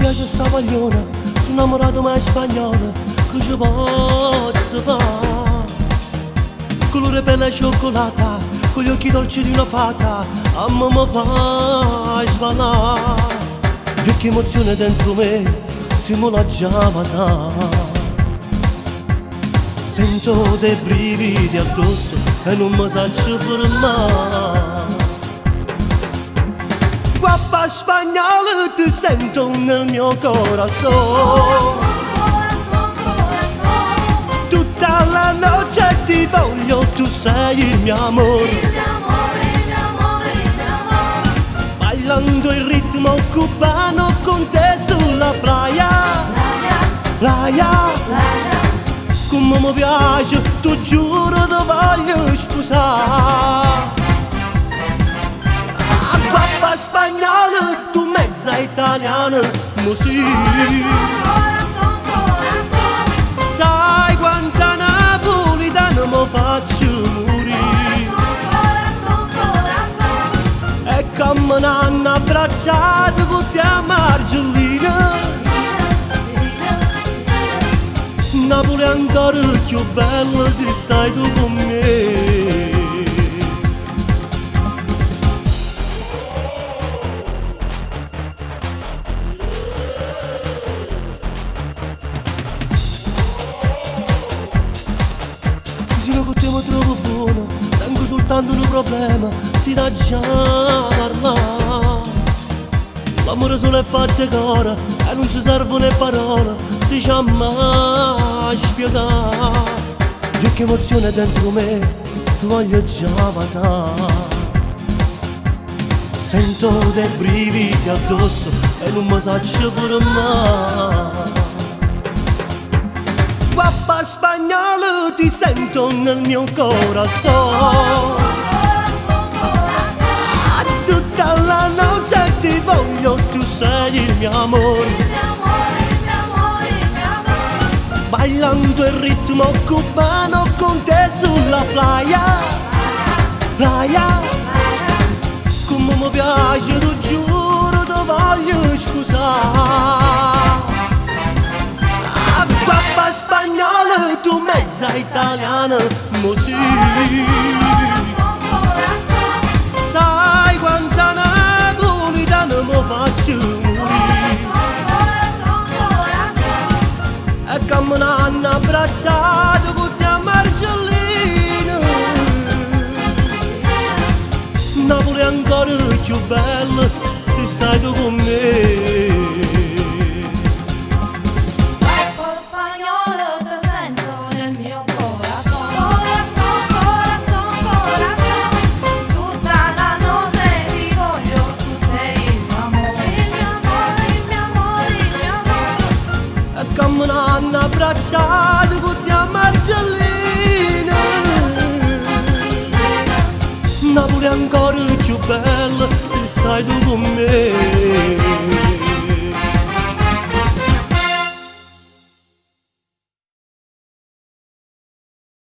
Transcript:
piace sta pagliona, sono innamorato mai spagnolo, che ci posso fare? Colore pelle cioccolata, con gli occhi dolci di una fata, a me mi fa sballare. E che emozione dentro me, simula già sa. Sento dei brividi addosso e non mi saccio fermare. Guappa spagnolo ti sento nel mio corazon. Tutta la notte ti voglio, tu sei il mio amore. Bailando il ritmo cubano con te sulla playa. Come mi piace, tu giuro ti voglio sposare. Papà spagnolo, tu mezza italiana, così. Sai quanta napolitana mi faccio morire. E come un'hanno abbracciato con te a Margellina. Napoli è ancora più bella se stai tu con me. Vicino con te mi trovo buono, tengo soltanto un problema, si dà già parlare. L'amore solo è fatto cuore e non ci servono le parole, si chiama spiegare. Io che emozione dentro me, ti voglio già passare. Sento dei brividi addosso e non mi saccio fermare. Guappa spagnolo ti sento nel mio corazon. Tutta la notte ti voglio, tu sei il mio amore. Bailando il ritmo cubano con te sulla playa. Come mi piace, tu giuro, ti voglio scusare. Papà spagnolo, tu mezza italiana, così. Sai quanta napolitana mi faccio morire. E come un'hanno abbracciato con te a Margellina. Napoli è ancora più bella se stai tu con me. Come un'hanno abbracciato con te a Margellina. Napoli è ancora più bella se stai tu con me.